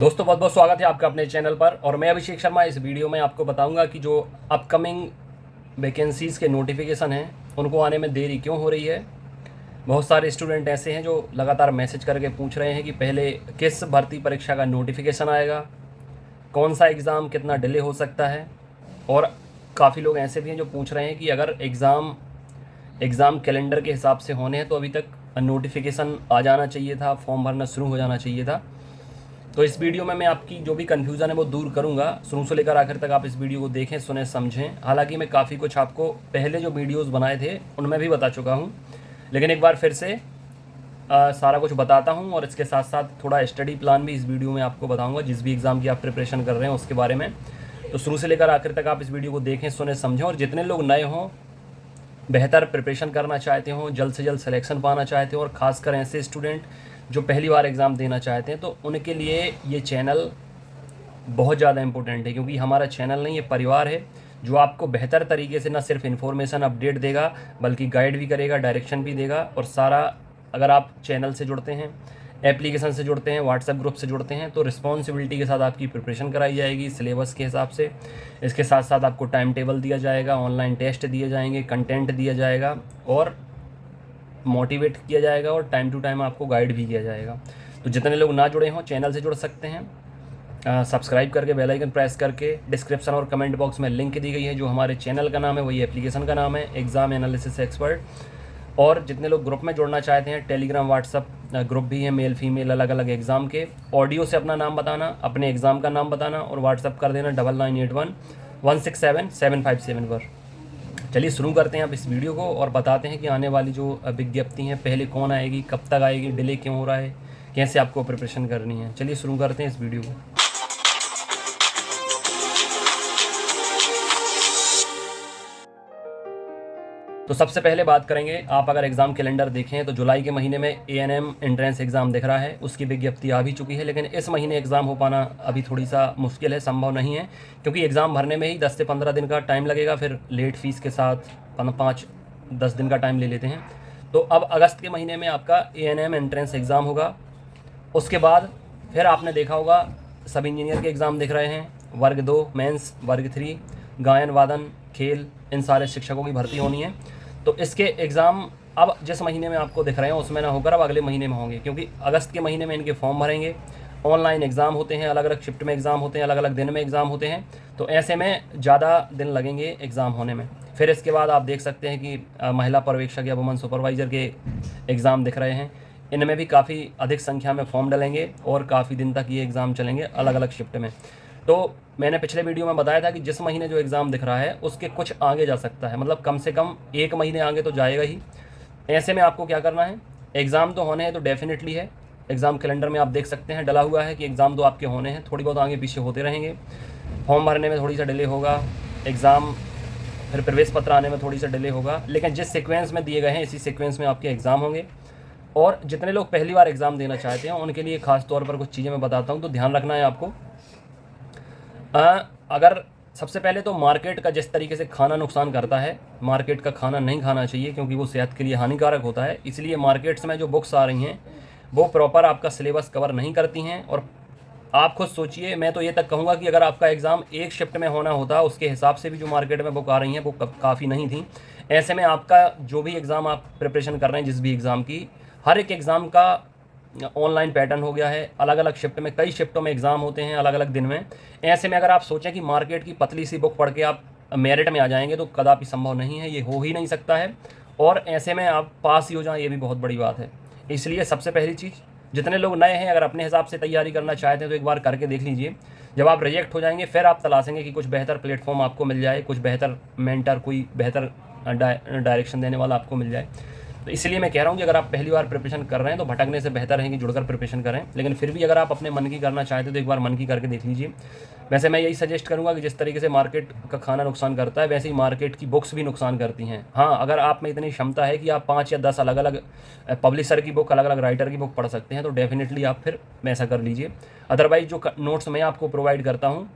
दोस्तों बहुत बहुत स्वागत है आपका अपने चैनल पर। और मैं अभिषेक शर्मा इस वीडियो में आपको बताऊंगा कि जो अपकमिंग वैकेंसीज़ के नोटिफिकेशन हैं उनको आने में देरी क्यों हो रही है। बहुत सारे स्टूडेंट ऐसे हैं जो लगातार मैसेज करके पूछ रहे हैं कि पहले किस भर्ती परीक्षा का नोटिफिकेशन आएगा, कौन सा एग्ज़ाम कितना डिले हो सकता है। और काफ़ी लोग ऐसे भी हैं जो पूछ रहे हैं कि अगर एग्ज़ाम कैलेंडर के हिसाब से होने हैं तो अभी तक नोटिफिकेशन आ जाना चाहिए था, फॉर्म भरना शुरू हो जाना चाहिए था। तो इस वीडियो में मैं आपकी जो भी कन्फ्यूज़न है वो दूर करूंगा। शुरू से लेकर आखिर तक आप इस वीडियो को देखें, सुने, समझें। हालांकि मैं काफ़ी कुछ आपको पहले जो वीडियोस बनाए थे उनमें भी बता चुका हूं, लेकिन एक बार फिर से सारा कुछ बताता हूं। और इसके साथ साथ थोड़ा स्टडी प्लान भी इस वीडियो में आपको बताऊँगा, जिस भी एग्ज़ाम की आप प्रिपरेशन कर रहे हैं उसके बारे में। तो शुरू से लेकर आखिर तक आप इस वीडियो को देखें, सुने, समझें। और जितने लोग नए हों, बेहतर प्रिपरेशन करना चाहते हों, जल्द से जल्द सिलेक्शन पाना चाहते हो, और ख़ासकर ऐसे स्टूडेंट जो पहली बार एग्ज़ाम देना चाहते हैं, तो उनके लिए ये चैनल बहुत ज़्यादा इंपॉर्टेंट है। क्योंकि हमारा चैनल नहीं, ये परिवार है जो आपको बेहतर तरीके से न सिर्फ इन्फॉर्मेशन अपडेट देगा बल्कि गाइड भी करेगा, डायरेक्शन भी देगा। और सारा, अगर आप चैनल से जुड़ते हैं, एप्लीकेशन से जुड़ते हैं, व्हाट्सएप ग्रुप से जुड़ते हैं, तो रिस्पॉन्सिबिलिटी के साथ आपकी प्रिपरेशन कराई जाएगी सिलेबस के हिसाब से। इसके साथ साथ आपको टाइम टेबल दिया जाएगा, ऑनलाइन टेस्ट दिए जाएंगे, कंटेंट दिया जाएगा और मोटिवेट किया जाएगा, और टाइम टू टाइम आपको गाइड भी किया जाएगा। तो जितने लोग ना जुड़े हों, चैनल से जुड़ सकते हैं, सब्सक्राइब करके बेल आइकन प्रेस करके। डिस्क्रिप्शन और कमेंट बॉक्स में लिंक दी गई है, जो हमारे चैनल का नाम है वही एप्लीकेशन का नाम है, एग्ज़ाम एनालिसिस एक्सपर्ट। और जितने लोग ग्रुप में जुड़ना चाहते हैं, टेलीग्राम, व्हाट्सअप ग्रुप भी है, मेल फीमेल अलग अलग एग्ज़ाम के। ऑडियो से अपना नाम बताना, अपने एग्ज़ाम का नाम बताना और व्हाट्सअप कर देना 9981 167 757 पर। चलिए शुरू करते हैं आप इस वीडियो को और बताते हैं कि आने वाली जो विज्ञप्ति हैं पहले कौन आएगी, कब तक आएगी, डिले क्यों हो रहा है, कैसे आपको प्रिपरेशन करनी है। चलिए शुरू करते हैं इस वीडियो को। तो सबसे पहले बात करेंगे, आप अगर एग्ज़ाम कैलेंडर देखें तो जुलाई के महीने में एएनएम एंट्रेंस एग्ज़ाम दिख रहा है, उसकी विज्ञप्ति आ भी चुकी है। लेकिन इस महीने एग्ज़ाम हो पाना अभी थोड़ी सा मुश्किल है, संभव नहीं है, क्योंकि एग्ज़ाम भरने में ही 10 से 15 दिन का टाइम लगेगा। फिर लेट फीस के साथ 5-10 दिन का टाइम ले लेते हैं। तो अब अगस्त के महीने में आपका एएनएम एंट्रेंस एग्ज़ाम होगा। उसके बाद फिर आपने देखा होगा सब इंजीनियर के एग्ज़ाम दिख रहे हैं, वर्ग 2 मेंस, वर्ग 3 गायन वादन खेल, इन सारे शिक्षकों की भर्ती होनी है। तो इसके एग्ज़ाम अब जिस महीने में आपको दिख रहे हैं उसमें ना होकर अब अगले महीने में होंगे, क्योंकि अगस्त के महीने में इनके फॉर्म भरेंगे। ऑनलाइन एग्ज़ाम होते हैं, अलग अलग शिफ्ट में एग्ज़ाम होते हैं, अलग अलग दिन में एग्ज़ाम होते हैं। तो ऐसे में ज़्यादा दिन लगेंगे एग्ज़ाम होने में। फिर इसके बाद आप देख सकते हैं कि महिला पर्यवेक्षक या वुमन सुपरवाइज़र के एग्ज़ाम दिख रहे हैं। इनमें भी काफ़ी अधिक संख्या में फॉर्म डलेंगे और काफ़ी दिन तक ये एग्ज़ाम चलेंगे अलग अलग शिफ्ट में। तो मैंने पिछले वीडियो में बताया था कि जिस महीने जो एग्ज़ाम दिख रहा है उसके कुछ आगे जा सकता है, मतलब कम से कम 1 महीने आगे तो जाएगा ही। ऐसे में आपको क्या करना है, एग्ज़ाम तो होने हैं तो डेफिनेटली है। एग्ज़ाम कैलेंडर में आप देख सकते हैं डला हुआ है कि एग्ज़ाम तो आपके होने हैं, थोड़ी बहुत आगे पीछे होते रहेंगे। फॉर्म भरने में थोड़ी सा डिले होगा, एग्ज़ाम फिर प्रवेश पत्र आने में थोड़ी सा डिले होगा, लेकिन जिस सीक्वेंस में दिए गए हैं इसी सीक्वेंस में आपके एग्ज़ाम होंगे। और जितने लोग पहली बार एग्ज़ाम देना चाहते हैं उनके लिए ख़ास तौर पर कुछ चीज़ें मैं बताता हूँ, तो ध्यान रखना है आपको। अगर सबसे पहले तो मार्केट का जिस तरीके से खाना नुकसान करता है, मार्केट का खाना नहीं खाना चाहिए, क्योंकि वो सेहत के लिए हानिकारक होता है। इसलिए मार्केट्स में जो बुक्स आ रही हैं वो प्रॉपर आपका सिलेबस कवर नहीं करती हैं। और आप खुद सोचिए, मैं तो ये तक कहूँगा कि अगर आपका एग्ज़ाम एक शिफ्ट में होना होता, उसके हिसाब से भी जो मार्केट में बुक आ रही हैं वो काफ़ी नहीं थी। ऐसे में आपका जो भी एग्ज़ाम आप प्रिपरेशन कर रहे हैं, जिस भी एग्ज़ाम की, हर एक एग्ज़ाम का ऑनलाइन पैटर्न हो गया है, अलग अलग शिफ्ट में, कई शिफ्टों में एग्ज़ाम होते हैं अलग अलग दिन में। ऐसे में अगर आप सोचें कि मार्केट की पतली सी बुक पढ़ के आप मेरिट में आ जाएंगे तो कदापि संभव नहीं है, ये हो ही नहीं सकता है। और ऐसे में आप पास ही हो जाएं, ये भी बहुत बड़ी बात है। इसलिए सबसे पहली चीज़, जितने लोग नए हैं अगर अपने हिसाब से तैयारी करना चाहते हैं तो एक बार करके देख लीजिए। जब आप रिजेक्ट हो जाएंगे फिर आप तलाशेंगे कि कुछ बेहतर प्लेटफॉर्म आपको मिल जाए, कुछ बेहतर मेंटर, कोई बेहतर डायरेक्शन देने वाला आपको मिल जाए। तो इसलिए मैं कह रहा हूँ कि अगर आप पहली बार प्रिपरेशन कर रहे हैं तो भटकने से बेहतर है कि जुड़कर प्रिपरेशन करें। लेकिन फिर भी अगर आप अपने मन की करना चाहते हैं तो एक बार मन की करके देख लीजिए। वैसे मैं यही सजेस्ट करूँगा कि जिस तरीके से मार्केट का खाना नुकसान करता है, वैसे ही मार्केट की बुक्स भी नुकसान करती हैं। हाँ, अगर आप में इतनी क्षमता है कि आप 5 या 10 अलग अलग पब्लिशर की बुक, अलग अलग राइटर की बुक पढ़ सकते हैं तो डेफिनेटली आप फिर ऐसा कर लीजिए। अदरवाइज जो नोट्स मैं आपको प्रोवाइड करता हूँ,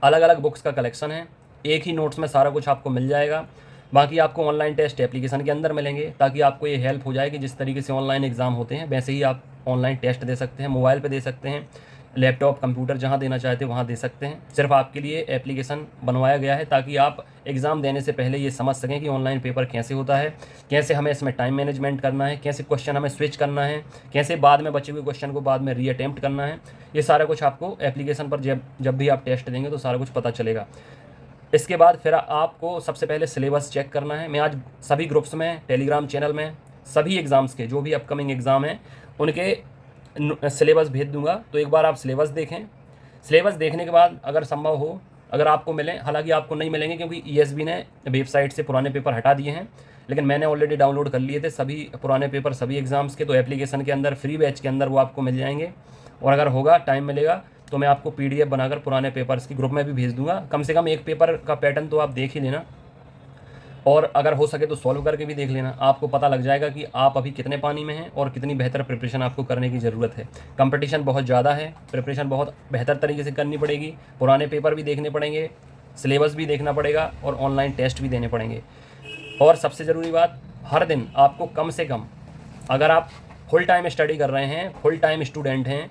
अलग अलग बुक्स का कलेक्शन है, एक ही नोट्स में सारा कुछ आपको मिल जाएगा। बाकी आपको ऑनलाइन टेस्ट एप्लीकेशन के अंदर मिलेंगे, ताकि आपको ये हेल्प हो जाए कि जिस तरीके से ऑनलाइन एग्ज़ाम होते हैं वैसे ही आप ऑनलाइन टेस्ट दे सकते हैं, मोबाइल पे दे सकते हैं, लैपटॉप कंप्यूटर जहाँ देना चाहते हो वहाँ दे सकते हैं। सिर्फ आपके लिए एप्लीकेशन बनवाया गया है ताकि आप एग्ज़ाम देने से पहले ये समझ सकें कि ऑनलाइन पेपर कैसे होता है, कैसे हमें इसमें टाइम मैनेजमेंट करना है, कैसे क्वेश्चन हमें स्विच करना है, कैसे बाद में बचे हुए क्वेश्चन को बाद में रीअटेम्प्ट करना है। ये सारा कुछ आपको एप्लीकेशन पर जब भी आप टेस्ट देंगे तो सारा कुछ पता चलेगा। इसके बाद फिर आपको सबसे पहले सिलेबस चेक करना है। मैं आज सभी ग्रुप्स में, टेलीग्राम चैनल में सभी एग्ज़ाम्स के जो भी अपकमिंग एग्ज़ाम हैं उनके सिलेबस भेज दूंगा, तो एक बार आप सिलेबस देखें। सिलेबस देखने के बाद अगर संभव हो, अगर आपको मिलें, हालांकि आपको नहीं मिलेंगे क्योंकि ईएसबी ने वेबसाइट से पुराने पेपर हटा दिए हैं, लेकिन मैंने ऑलरेडी डाउनलोड कर लिए थे सभी पुराने पेपर सभी एग्ज़ाम्स के, तो एप्लीकेशन के अंदर फ्री बैच के अंदर वो आपको मिल जाएंगे। और अगर होगा, टाइम मिलेगा, तो मैं आपको PDF बनाकर पुराने पेपर्स की ग्रुप में भी भेज दूंगा। कम से कम एक पेपर का पैटर्न तो आप देख ही लेना, और अगर हो सके तो सॉल्व करके भी देख लेना। आपको पता लग जाएगा कि आप अभी कितने पानी में हैं और कितनी बेहतर प्रिपरेशन आपको करने की ज़रूरत है। कंपटीशन बहुत ज़्यादा है, प्रिपरेशन बहुत बेहतर तरीके से करनी पड़ेगी, पुराने पेपर भी देखने पड़ेंगे, सिलेबस भी देखना पड़ेगा और ऑनलाइन टेस्ट भी देने पड़ेंगे। और सबसे ज़रूरी बात, हर दिन आपको कम से कम, अगर आप फुल टाइम स्टडी कर रहे हैं, फुल टाइम स्टूडेंट हैं,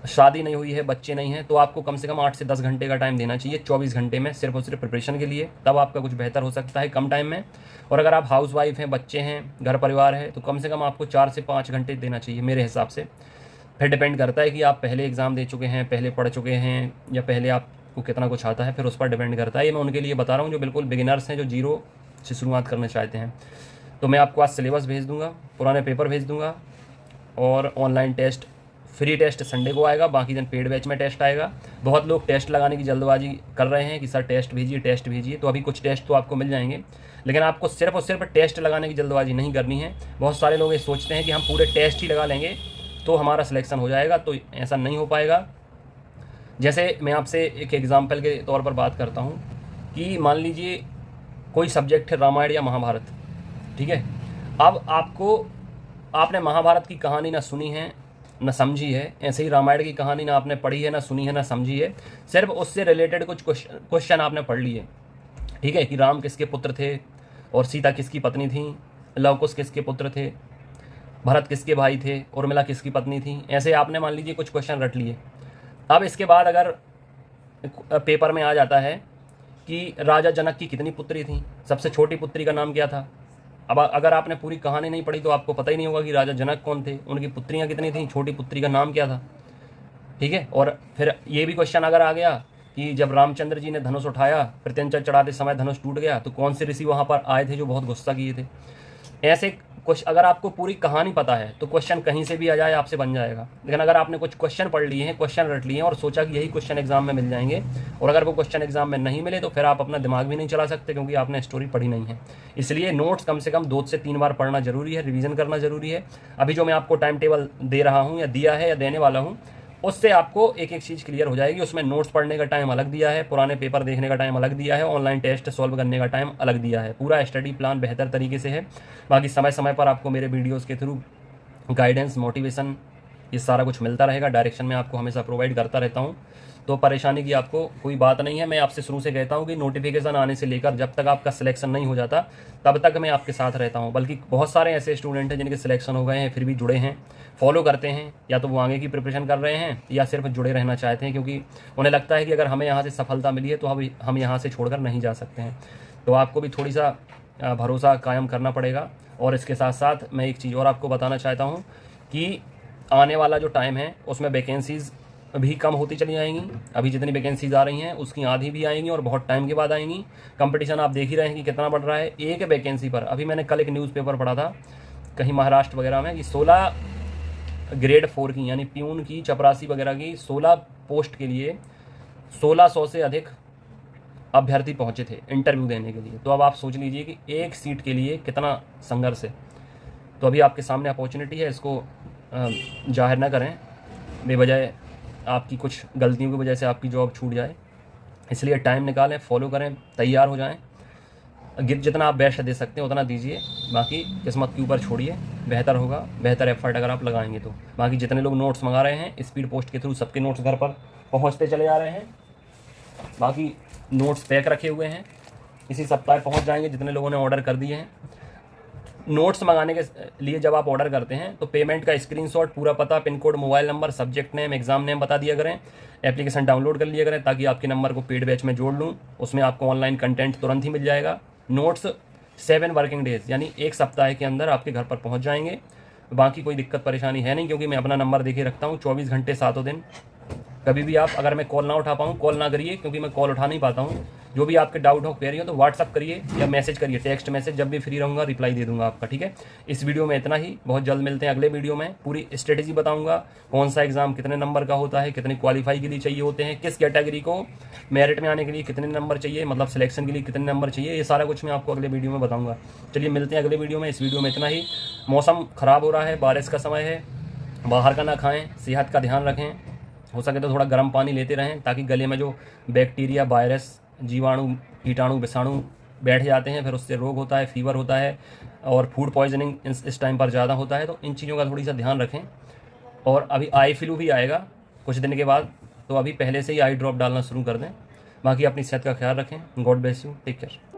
शादी नहीं हुई है, बच्चे नहीं हैं, तो आपको कम से कम 8 से 10 घंटे का टाइम देना चाहिए 24 घंटे में, सिर्फ और सिर्फ प्रिपरेशन के लिए। तब आपका कुछ बेहतर हो सकता है कम टाइम में। और अगर आप हाउस वाइफ हैं, बच्चे हैं, घर परिवार है, तो कम से कम आपको 4 से 5 घंटे देना चाहिए मेरे हिसाब से। फिर डिपेंड करता है कि आप पहले एग्ज़ाम दे चुके हैं, पहले पढ़ चुके हैं, या पहले आपको कितना कुछ आता है, फिर उस पर डिपेंड करता है। ये मैं उनके लिए बता रहा हूँ जो बिल्कुल बिगिनर्स हैं, जो जीरो से शुरुआत करना चाहते हैं। तो मैं आपको आज सिलेबस भेज दूँगा, पुराने पेपर भेज दूँगा, और online test, free test Sunday को आएगा, बाकी दिन पेड बैच में टेस्ट आएगा। बहुत लोग टेस्ट लगाने की जल्दबाजी कर रहे हैं कि सर टेस्ट भेजिए, तो अभी कुछ टेस्ट तो आपको मिल जाएंगे, लेकिन आपको सिर्फ और सिर्फ टेस्ट लगाने की जल्दबाजी नहीं करनी है। बहुत सारे लोग ये सोचते हैं कि हम पूरे टेस्ट ही लगा लेंगे तो हमारा सिलेक्शन हो जाएगा, तो ऐसा नहीं हो पाएगा। जैसे मैं आपसे एक एग्ज़ाम्पल के तौर पर बात करता हूँ कि मान लीजिए कोई सब्जेक्ट है रामायण या महाभारत, ठीक है। अब आपने महाभारत की कहानी ना सुनी है ना समझी है, ऐसे ही रामायण की कहानी ना आपने पढ़ी है, ना सुनी है, ना समझी है, सिर्फ उससे रिलेटेड कुछ क्वेश्चन आपने पढ़ लिए, ठीक है, कि राम किसके पुत्र थे और सीता किसकी पत्नी थी, लवकुश किसके पुत्र थे, भरत किसके भाई थे, उर्मिला किसकी पत्नी थी, ऐसे आपने मान लीजिए कुछ क्वेश्चन रट लिए। अब इसके बाद अगर पेपर में आ जाता है कि राजा जनक की कितनी पुत्री थी, सबसे छोटी पुत्री का नाम क्या था। अब अगर आपने पूरी कहानी नहीं पढ़ी तो आपको पता ही नहीं होगा कि राजा जनक कौन थे, उनकी पुत्रियां कितनी थीं, छोटी पुत्री का नाम क्या था, ठीक है। और फिर ये भी क्वेश्चन अगर आ गया कि जब रामचंद्र जी ने धनुष उठाया, प्रत्यंचा चढ़ाते समय धनुष टूट गया, तो कौन से ऋषि वहाँ पर आए थे जो बहुत गुस्सा किए थे। ऐसे कुछ अगर आपको पूरी कहानी पता है तो क्वेश्चन कहीं से भी आ जाए आपसे बन जाएगा। लेकिन अगर आपने कुछ क्वेश्चन पढ़ लिए हैं, क्वेश्चन रट लिए हैं और सोचा कि यही क्वेश्चन एग्जाम में मिल जाएंगे, और अगर वो क्वेश्चन एग्जाम में नहीं मिले तो फिर आप अपना दिमाग भी नहीं चला सकते क्योंकि आपने स्टोरी पढ़ी नहीं है। इसलिए नोट्स कम से कम 2 से 3 बार पढ़ना जरूरी है, रिवीजन करना जरूरी है। अभी जो मैं आपको टाइम टेबल दे रहा हूँ या दिया है या देने वाला हूँ, उससे आपको एक एक चीज़ क्लियर हो जाएगी। उसमें नोट्स पढ़ने का टाइम अलग दिया है, पुराने पेपर देखने का टाइम अलग दिया है, ऑनलाइन टेस्ट सॉल्व करने का टाइम अलग दिया है। पूरा स्टडी प्लान बेहतर तरीके से है। बाकी समय समय पर आपको मेरे वीडियोस के थ्रू गाइडेंस, मोटिवेशन, ये सारा कुछ मिलता रहेगा। डायरेक्शन में आपको हमेशा प्रोवाइड करता रहता हूँ, तो परेशानी की आपको कोई बात नहीं है। मैं आपसे शुरू से कहता हूँ कि नोटिफिकेशन आने से लेकर जब तक आपका सिलेक्शन नहीं हो जाता तब तक मैं आपके साथ रहता हूँ। बल्कि बहुत सारे ऐसे स्टूडेंट हैं जिनके सिलेक्शन हो गए हैं फिर भी जुड़े हैं, फॉलो करते हैं, या तो वो आगे की प्रिपरेशन कर रहे हैं या सिर्फ जुड़े रहना चाहते हैं, क्योंकि उन्हें लगता है कि अगर हमें यहाँ से सफलता मिली है तो हम यहाँ से छोड़कर नहीं जा सकते हैं। तो आपको भी थोड़ी सा भरोसा कायम करना पड़ेगा। और इसके साथ साथ मैं एक चीज़ और आपको बताना चाहता हूँ कि आने वाला जो टाइम है उसमें वैकेंसीज़ भी कम होती चली जाएंगी। अभी जितनी वैकेंसीज आ रही हैं उसकी आधी भी आएंगी और बहुत टाइम के बाद आएंगी। कंपटीशन आप देख ही रहे हैं कि कितना बढ़ रहा है एक वैकेंसी पर। अभी मैंने कल एक न्यूज़पेपर पढ़ा था कहीं महाराष्ट्र वगैरह में कि 16 ग्रेड 4 की यानी प्यून की, चपरासी वगैरह की 16 पोस्ट के लिए 1600 से अधिक अभ्यर्थी पहुँचे थे इंटरव्यू देने के लिए। तो अब आप सोच लीजिए कि एक सीट के लिए कितना संघर्ष है। तो अभी आपके सामने अपॉर्चुनिटी है, इसको जाहिर ना करें बेवजह आपकी कुछ गलतियों की वजह से आपकी जॉब छूट जाए। इसलिए टाइम निकालें, फॉलो करें, तैयार हो जाएं। जितना आप बेस्ट दे सकते हैं उतना दीजिए, बाकी किस्मत के ऊपर छोड़िए, बेहतर होगा, बेहतर एफर्ट अगर आप लगाएंगे तो। बाकी जितने लोग नोट्स मंगा रहे हैं स्पीड पोस्ट के थ्रू सबके नोट्स घर पर पहुँचते चले जा रहे हैं। बाकी नोट्स पैक रखे हुए हैं, इसी सप्ताह पहुँच जाएंगे जितने लोगों ने ऑर्डर कर दिए हैं। नोट्स मंगाने के लिए जब आप ऑर्डर करते हैं तो पेमेंट का स्क्रीनशॉट, पूरा पता, pin code, mobile number, subject name, enzyme name बता दिया करें। एप्लीकेशन डाउनलोड कर लिया करें ताकि आपके नंबर को पेड बैच में जोड़ लूँ, उसमें आपको ऑनलाइन कंटेंट तुरंत ही मिल जाएगा। नोट्स 7 वर्किंग डेज यानी 1 सप्ताह के अंदर आपके घर पर पहुँच जाएंगे। बाकी कोई दिक्कत परेशानी है नहीं, क्योंकि मैं अपना नंबर देके रखता हूँ 24 घंटे 7 दिन। कभी भी आप, अगर मैं कॉल ना उठा पाऊँ, कॉल ना करिए, क्योंकि मैं कॉल उठा नहीं पाता हूँ। जो भी आपके डाउट हो, क्वेरी हो, तो व्हाट्सअप करिए या मैसेज करिए, टेक्स्ट मैसेज, जब भी फ्री रहूँगा रिप्लाई दे दूँगा आपका, ठीक है। इस वीडियो में इतना ही, बहुत जल्द मिलते हैं अगले वीडियो में। पूरी स्ट्रेटेजी बताऊँगा, कौन सा एग्जाम कितने नंबर का होता है, कितने क्वालिफाई के लिए चाहिए होते हैं, किस कैटेगरी को मेरिट में आने के लिए कितने नंबर चाहिए, मतलब सिलेक्शन के लिए कितने नंबर चाहिए, ये सारा कुछ मैं आपको अगले वीडियो में बताऊँगा। चलिए मिलते हैं अगले वीडियो में। इस वीडियो में इतना ही। मौसम ख़राब हो रहा है, बारिश का समय है, बाहर का ना खाएँ, सेहत का ध्यान रखें। हो सके तो थोड़ा गर्म पानी लेते रहें ताकि गले में जो बैक्टीरिया, वायरस, जीवाणु, कीटाणु, विषाणु बैठ जाते हैं, फिर उससे रोग होता है, फीवर होता है और फूड पॉइजनिंग इस टाइम पर ज़्यादा होता है। तो इन चीज़ों का थोड़ी सा ध्यान रखें। और अभी आई फ्लू भी आएगा कुछ दिन के बाद, तो अभी पहले से ही आई ड्रॉप डालना शुरू कर दें। बाकी अपनी सेहत का ख्याल रखें। God bless you, take care.